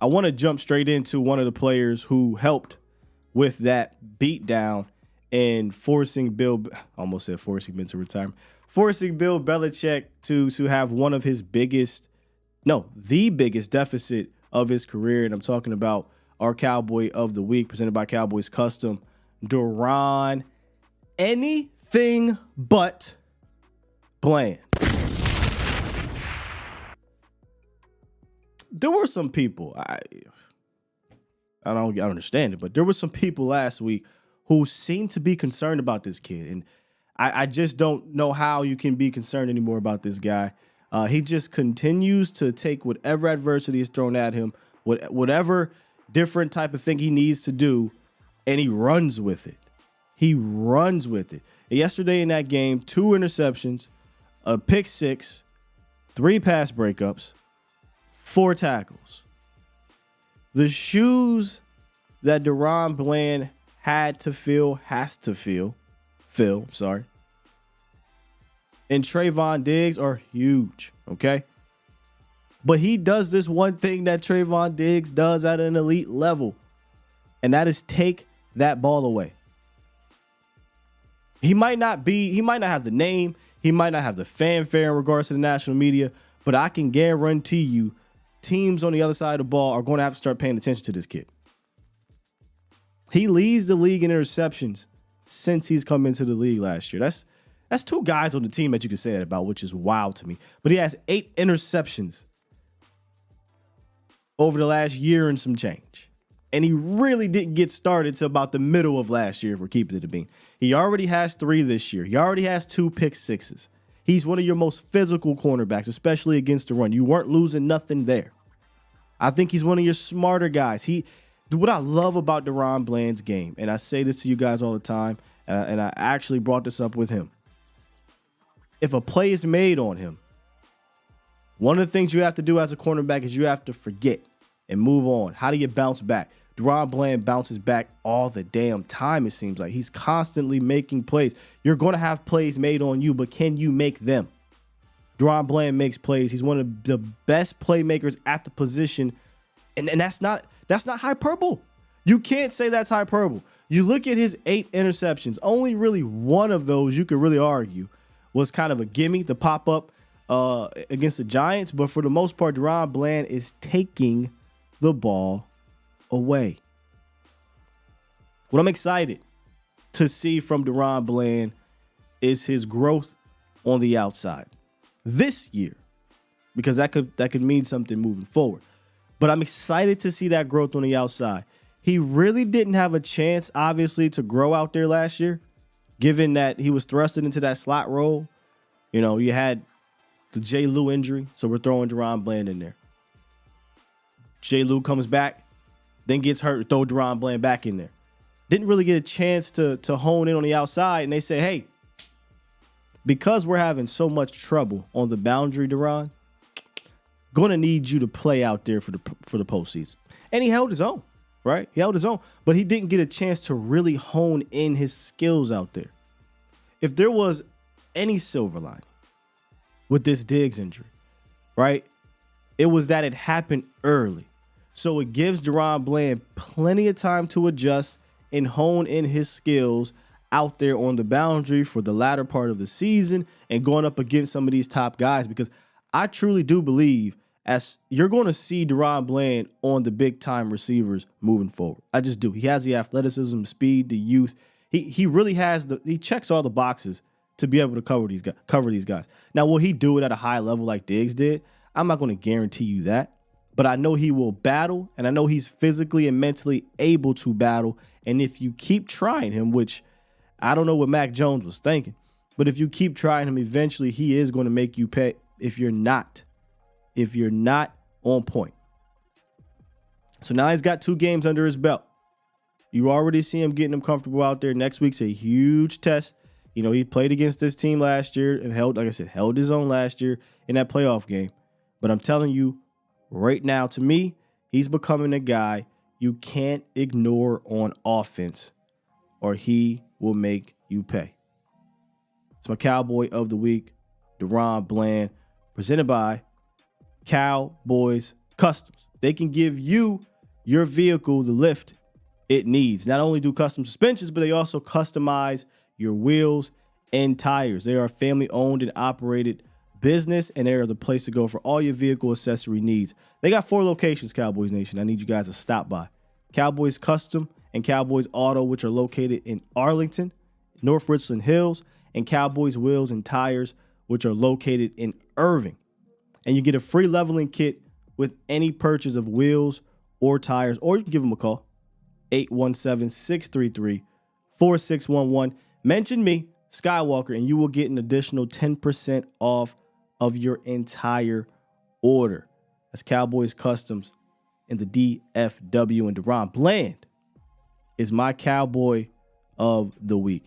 I want to jump straight into one of the players who helped with that beatdown and forcing Bill Belichick to have one of his the biggest deficit of his career. And I'm talking about our Cowboy of the Week, presented by Cowboys Custom, Daron anything but Bland. There were some people, I don't understand it, but there were some people last week who seemed to be concerned about this kid. And I just don't know how you can be concerned anymore about this guy. He just continues to take whatever adversity is thrown at him, whatever different type of thing he needs to do, and he runs with it. And yesterday in that game, 2 interceptions, a pick 6, 3 pass breakups, 4 tackles. The shoes that Daron Bland has to fill, and Trevon Diggs are huge, okay? But he does this one thing that Trevon Diggs does at an elite level, and that is take that ball away. He might not have the name, he might not have the fanfare in regards to the national media, but I can guarantee you teams on the other side of the ball are going to have to start paying attention to this kid. He leads the league in interceptions since he's come into the league last year. That's 2 guys on the team that you can say that about, which is wild to me. But he has 8 interceptions over the last year and some change. And he really didn't get started till about the middle of last year, if we're keeping it a bean. He already has 3 this year. He already has 2 pick 6s. He's one of your most physical cornerbacks, especially against the run. You weren't losing nothing there. I think he's one of your smarter guys. What I love about Daron Bland's game, and I say this to you guys all the time, and I actually brought this up with him. If a play is made on him, one of the things you have to do as a cornerback is you have to forget and move on. How do you bounce back? Daron Bland bounces back all the damn time, it seems like. He's constantly making plays. You're going to have plays made on you, but can you make them? Daron Bland makes plays. He's one of the best playmakers at the position, and that's not hyperbole. You can't say that's hyperbole. You look at his 8 interceptions, only really one of those you could really argue was kind of a gimme, the pop-up against the Giants, but for the most part, Daron Bland is taking the ball away. What I'm excited to see from Daron Bland is his growth on the outside this year, because that could mean something moving forward. But I'm excited to see that growth on the outside. He really didn't have a chance, obviously, to grow out there last year, given that he was thrusted into that slot role. You know, you had the J. Lou injury, so we're throwing Daron Bland in there. J. Lou comes back, then gets hurt, throw Daron Bland back in there. Didn't really get a chance to hone in on the outside, and they say, hey, because we're having so much trouble on the boundary, Daron, gonna need you to play out there for the postseason. And he held his own, right? He held his own, but he didn't get a chance to really hone in his skills out there. If there was any silver lining with this Diggs injury, right, it was that it happened early. So it gives Daron Bland plenty of time to adjust and hone in his skills out there on the boundary for the latter part of the season and going up against some of these top guys, because I truly do believe as you're going to see Daron Bland on the big-time receivers moving forward. I just do. He has the athleticism, speed, the youth. He really has he checks all the boxes to be able to cover these guys. Now, will he do it at a high level like Diggs did? I'm not going to guarantee you that, but I know he will battle, and I know he's physically and mentally able to battle. And if you keep trying him, which I don't know what Mac Jones was thinking, but if you keep trying him, eventually he is going to make you pay if you're not on point. So now he's got 2 games under his belt. You already see him getting him comfortable out there. Next week's a huge test. You know, he played against this team last year and held his own last year in that playoff game. But I'm telling you right now, to me, he's becoming a guy you can't ignore on offense, or he will make you pay. It's my Cowboy of the Week, Daron Bland, presented by Cowboys Customs. They can give you your vehicle the lift it needs. Not only do custom suspensions, but they also customize your wheels and tires. They are a family owned and operated business, and they are the place to go for all your vehicle accessory needs. They got 4 locations, Cowboys Nation. I need you guys to stop by. Cowboys Custom and Cowboys Auto, which are located in Arlington, North Richland Hills, and Cowboys Wheels and Tires, which are located in Irving. And you get a free leveling kit with any purchase of wheels or tires, or you can give them a call, 817-633-4611. Mention me, Skywalker, and you will get an additional 10% off of your entire order. That's Cowboys Customs in the DFW, and Daron Bland is my Cowboy of the week.